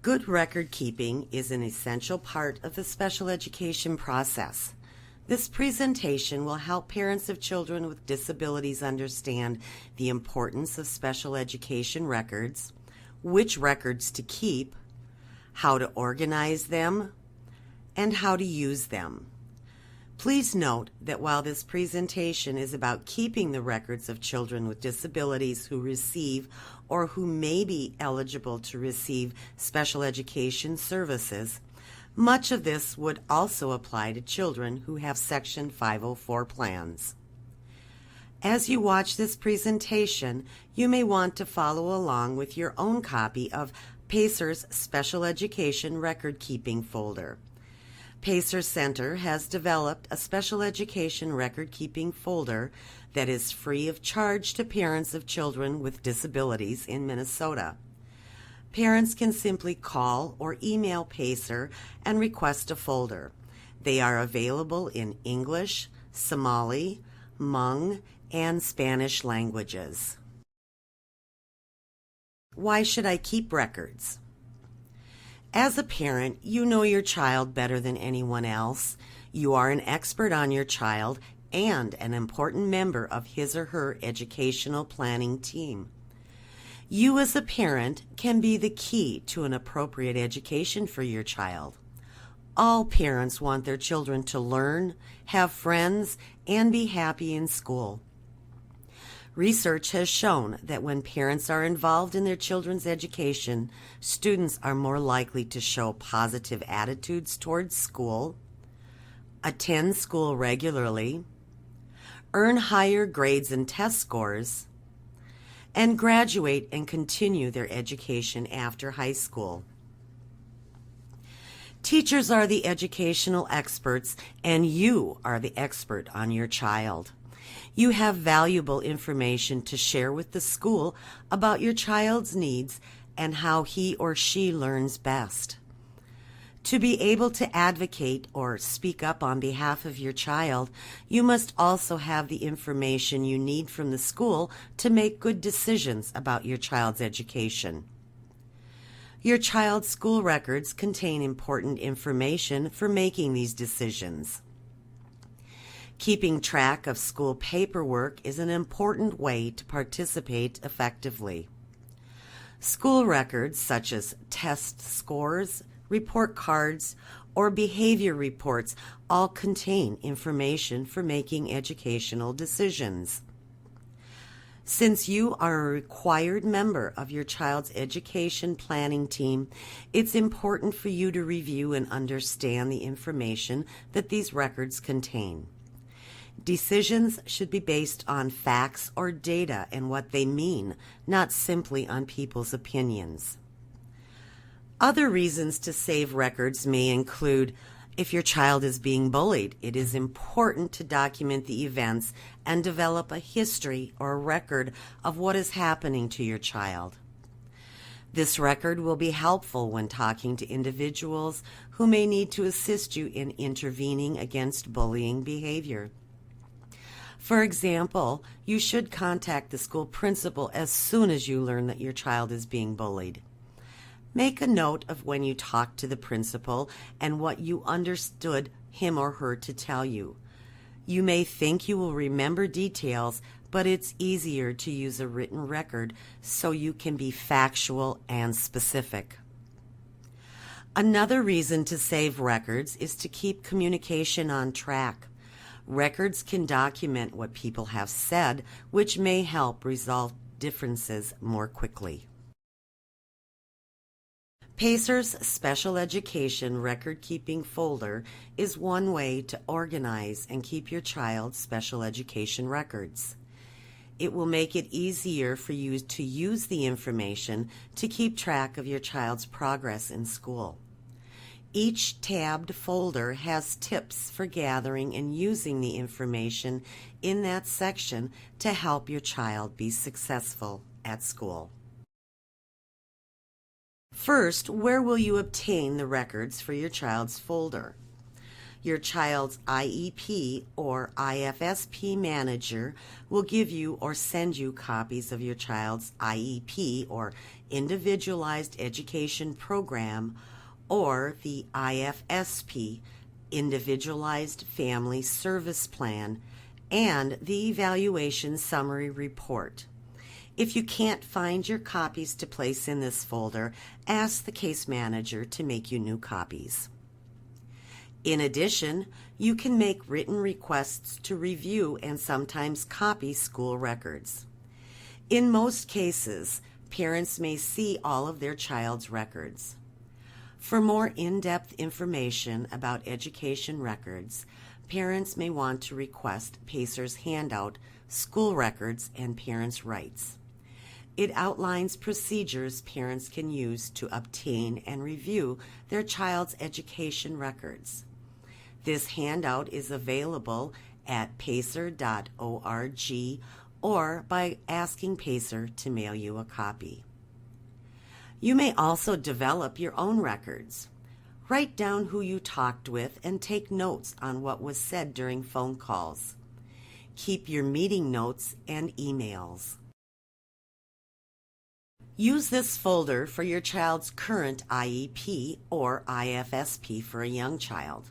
Good record keeping is an essential part of the special education process. This presentation will help parents of children with disabilities understand the importance of special education records, which records to keep, how to organize them, and how to use them. Please note that while this presentation is about keeping the records of children with disabilities who receive or who may be eligible to receive special education services, much of this would also apply to children who have Section 504 plans. As you watch this presentation, you may want to follow along with your own copy of Pacer's Special Education Record Keeping folder. Pacer Center has developed a special education record-keeping folder that is free of charge to parents of children with disabilities in Minnesota. Parents can simply call or email Pacer and request a folder. They are available in English, Somali, Hmong, and Spanish languages. Why should I keep records? As a parent, you know your child better than anyone else. You are an expert on your child and an important member of his or her educational planning team. You as a parent can be the key to an appropriate education for your child. All parents want their children to learn, have friends, and be happy in school. Research has shown that when parents are involved in their children's education, students are more likely to show positive attitudes towards school, attend school regularly, earn higher grades and test scores, and graduate and continue their education after high school. Teachers are the educational experts, and you are the expert on your child. You have valuable information to share with the school about your child's needs and how he or she learns best. To be able to advocate or speak up on behalf of your child, you must also have the information you need from the school to make good decisions about your child's education. Your child's school records contain important information for making these decisions. Keeping track of school paperwork is an important way to participate effectively. School records such as test scores, report cards, or behavior reports all contain information for making educational decisions. Since you are a required member of your child's education planning team, it's important for you to review and understand the information that these records contain. Decisions should be based on facts or data and what they mean, not simply on people's opinions. Other reasons to save records may include if your child is being bullied, it is important to document the events and develop a history or a record of what is happening to your child. This record will be helpful when talking to individuals who may need to assist you in intervening against bullying behavior. For example, you should contact the school principal as soon as you learn that your child is being bullied. Make a note of when you talked to the principal and what you understood him or her to tell you. You may think you will remember details, but it's easier to use a written record so you can be factual and specific. Another reason to save records is to keep communication on track. Records can document what people have said, which may help resolve differences more quickly. Pacer's Special Education Record-Keeping folder is one way to organize and keep your child's special education records. It will make it easier for you to use the information to keep track of your child's progress in school. Each tabbed folder has tips for gathering and using the information in that section to help your child be successful at school. First, where will you obtain the records for your child's folder? Your child's IEP or IFSP manager will give you or send you copies of your child's IEP or Individualized Education Program or the IFSP, Individualized Family Service Plan, and the Evaluation Summary Report. If you can't find your copies to place in this folder, ask the case manager to make you new copies. In addition, you can make written requests to review and sometimes copy school records. In most cases, parents may see all of their child's records. For more in-depth information about education records, parents may want to request PACER's handout, School Records and Parents' Rights. It outlines procedures parents can use to obtain and review their child's education records. This handout is available at pacer.org or by asking PACER to mail you a copy. You may also develop your own records. Write down who you talked with and take notes on what was said during phone calls. Keep your meeting notes and emails. Use this folder for your child's current IEP or IFSP for a young child.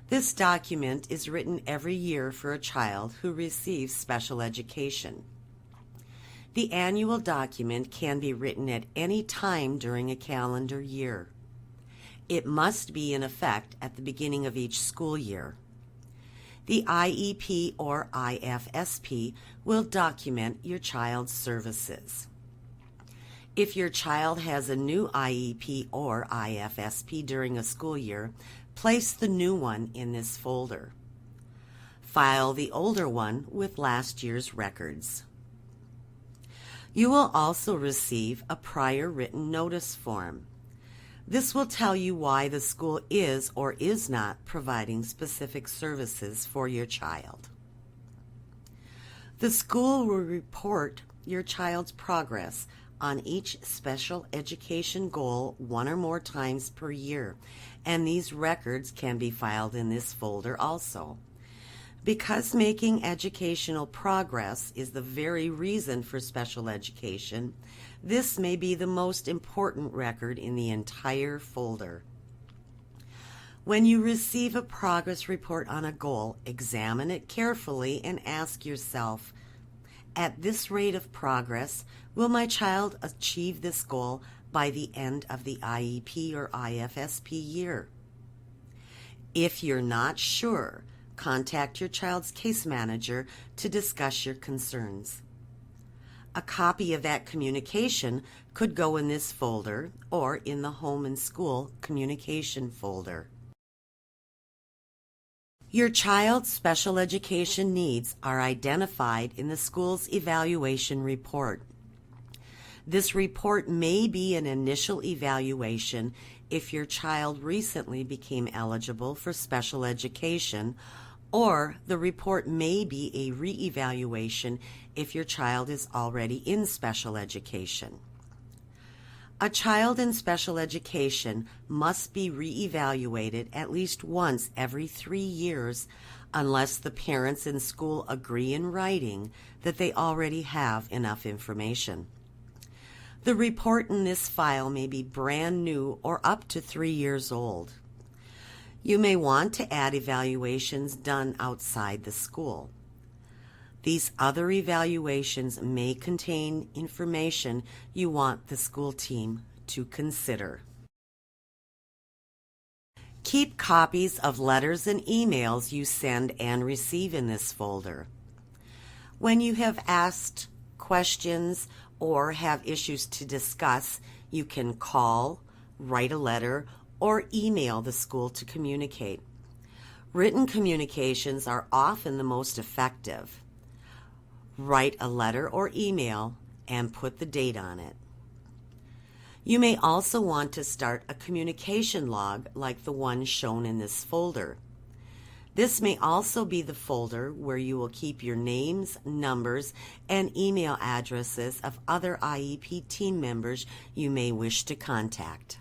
This document is written every year for a child who receives special education. The annual document can be written at any time during a calendar year. It must be in effect at the beginning of each school year. The IEP or IFSP will document your child's services. If your child has a new IEP or IFSP during a school year, place the new one in this folder. File the older one with last year's records. You will also receive a prior written notice form. This will tell you why the school is or is not providing specific services for your child. The school will report your child's progress on each special education goal one or more times per year, and these records can be filed in this folder also. Because making educational progress is the very reason for special education, this may be the most important record in the entire folder. When you receive a progress report on a goal, examine it carefully and ask yourself, at this rate of progress, will my child achieve this goal by the end of the IEP or IFSP year? If you're not sure, contact your child's case manager to discuss your concerns. A copy of that communication could go in this folder or in the Home and School Communication folder. Your child's special education needs are identified in the school's evaluation report. This report may be an initial evaluation if your child recently became eligible for special education, or the report may be a re-evaluation if your child is already in special education. A child in special education must be re-evaluated at least once every 3 years unless the parents in school agree in writing that they already have enough information. The report in this file may be brand new or up to 3 years old. You may want to add evaluations done outside the school. These other evaluations may contain information you want the school team to consider. Keep copies of letters and emails you send and receive in this folder. When you have asked questions or have issues to discuss, you can call, write a letter, or email the school to communicate. Written communications are often the most effective. Write a letter or email and put the date on it. You may also want to start a communication log like the one shown in this folder. This may also be the folder where you will keep your names, numbers, and email addresses of other IEP team members you may wish to contact.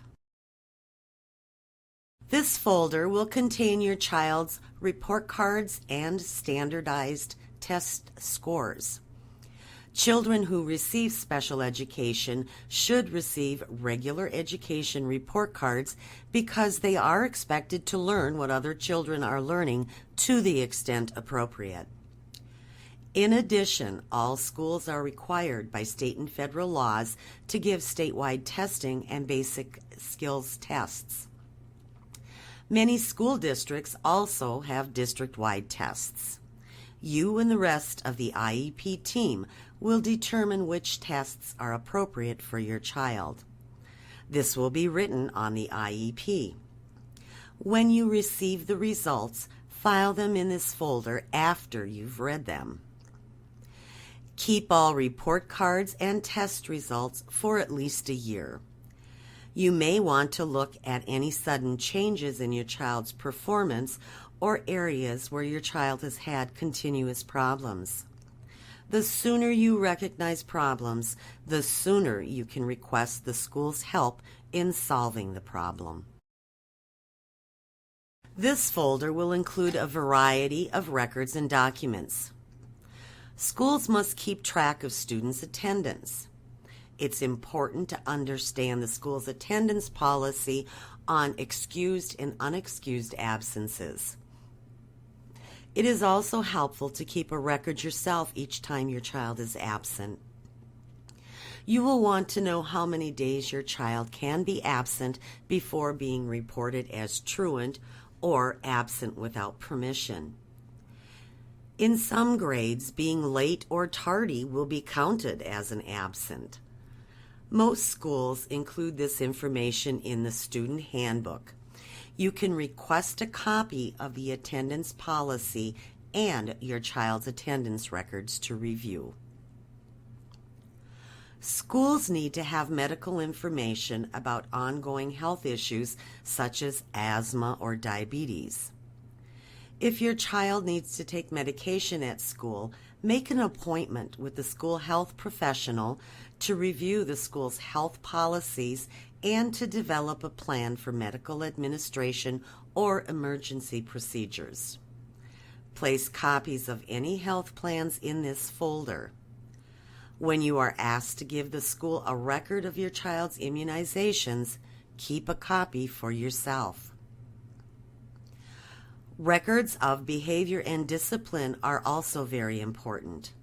This folder will contain your child's report cards and standardized test scores. Children who receive special education should receive regular education report cards because they are expected to learn what other children are learning to the extent appropriate. In addition, all schools are required by state and federal laws to give statewide testing and basic skills tests. Many school districts also have district-wide tests. You and the rest of the IEP team will determine which tests are appropriate for your child. This will be written on the IEP. When you receive the results, file them in this folder after you've read them. Keep all report cards and test results for at least a year. You may want to look at any sudden changes in your child's performance or areas where your child has had continuous problems. The sooner you recognize problems, the sooner you can request the school's help in solving the problem. This folder will include a variety of records and documents. Schools must keep track of students' attendance. It's important to understand the school's attendance policy on excused and unexcused absences. It is also helpful to keep a record yourself each time your child is absent. You will want to know how many days your child can be absent before being reported as truant or absent without permission. In some grades, being late or tardy will be counted as an absent. Most schools include this information in the student handbook. You can request a copy of the attendance policy and your child's attendance records to review. Schools need to have medical information about ongoing health issues such as asthma or diabetes. If your child needs to take medication at school, make an appointment with the school health professional to review the school's health policies and to develop a plan for medical administration or emergency procedures. Place copies of any health plans in this folder. When you are asked to give the school a record of your child's immunizations, keep a copy for yourself. Records of behavior and discipline are also very important.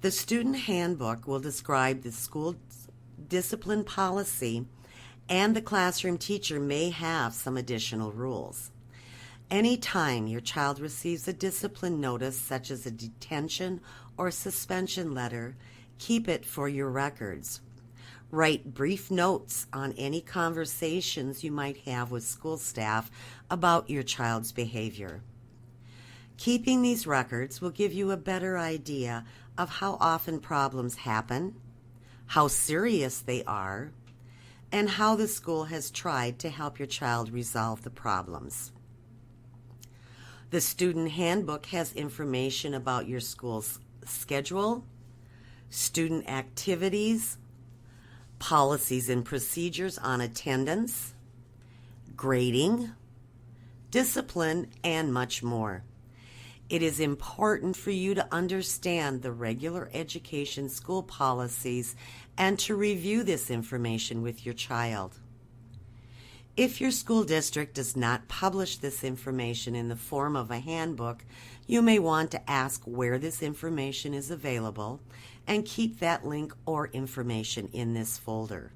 The student handbook will describe the school's discipline policy, and the classroom teacher may have some additional rules. Anytime your child receives a discipline notice, such as a detention or suspension letter, keep it for your records. Write brief notes on any conversations you might have with school staff about your child's behavior. Keeping these records will give you a better idea of how often problems happen, how serious they are, and how the school has tried to help your child resolve the problems. The student handbook has information about your school's schedule, student activities, policies and procedures on attendance, grading, discipline, and much more. It is important for you to understand the regular education school policies and to review this information with your child. If your school district does not publish this information in the form of a handbook, you may want to ask where this information is available and keep that link or information in this folder.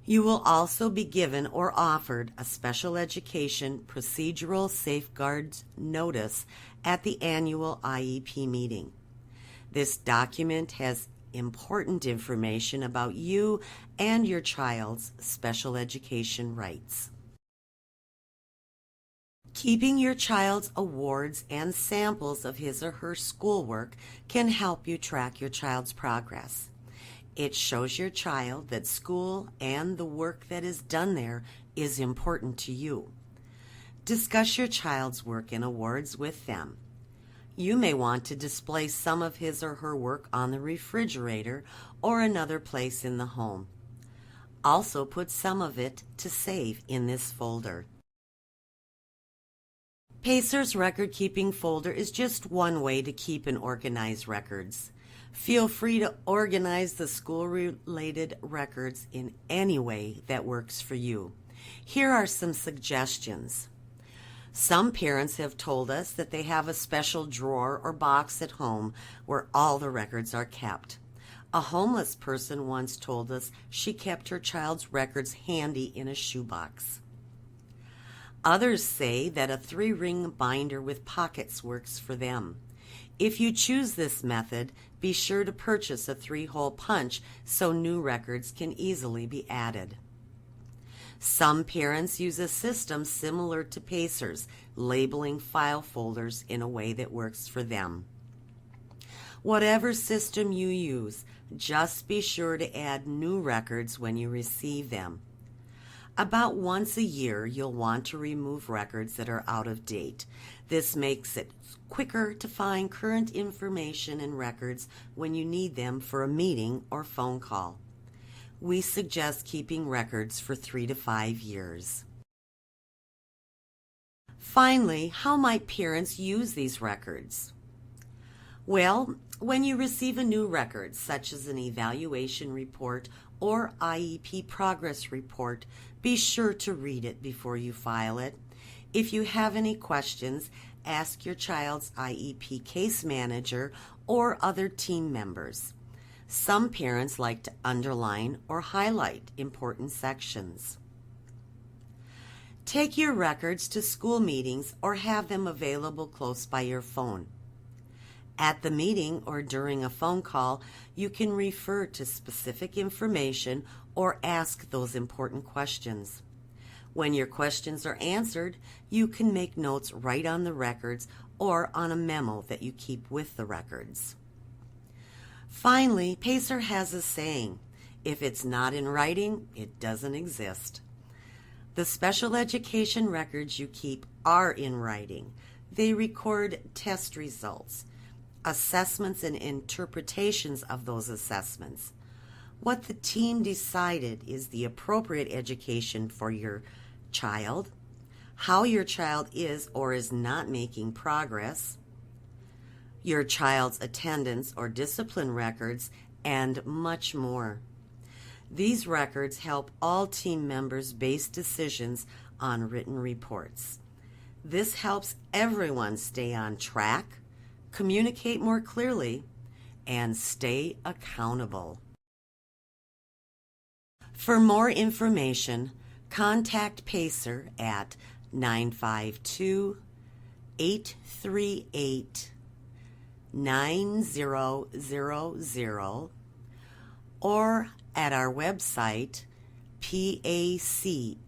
You will also be given or offered a special education procedural safeguards notice at the annual IEP meeting. This document has important information about you and your child's special education rights. Keeping your child's awards and samples of his or her schoolwork can help you track your child's progress. It shows your child that school and the work that is done there is important to you. Discuss your child's work and awards with them. You may want to display some of his or her work on the refrigerator or another place in the home. Also put some of it to save in this folder. Pacer's record-keeping folder is just one way to keep and organize records. Feel free to organize the school-related records in any way that works for you. Here are some suggestions. Some parents have told us that they have a special drawer or box at home where all the records are kept. A homeless person once told us she kept her child's records handy in a shoebox. Others say that a 3-ring binder with pockets works for them. If you choose this method, be sure to purchase a 3-hole punch so new records can easily be added. Some parents use a system similar to Pacer's, labeling file folders in a way that works for them. Whatever system you use, just be sure to add new records when you receive them. About once a year, you'll want to remove records that are out of date. This makes it quicker to find current information and records when you need them for a meeting or phone call. We suggest keeping records for 3 to 5 years. Finally, how might parents use these records? Well, when you receive a new record, such as an evaluation report or IEP progress report, be sure to read it before you file it. If you have any questions, ask your child's IEP case manager or other team members. Some parents like to underline or highlight important sections. Take your records to school meetings or have them available close by your phone. At the meeting or during a phone call, you can refer to specific information or ask those important questions. When your questions are answered, you can make notes right on the records or on a memo that you keep with the records. Finally, Pacer has a saying, if it's not in writing, it doesn't exist. The special education records you keep are in writing. They record test results, assessments and interpretations of those assessments. What the team decided is the appropriate education for your child, how your child is or is not making progress, your child's attendance or discipline records, and much more. These records help all team members base decisions on written reports. This helps everyone stay on track, communicate more clearly, and stay accountable. For more information, contact Pacer at 952-838-9000 or at our website pacer.org.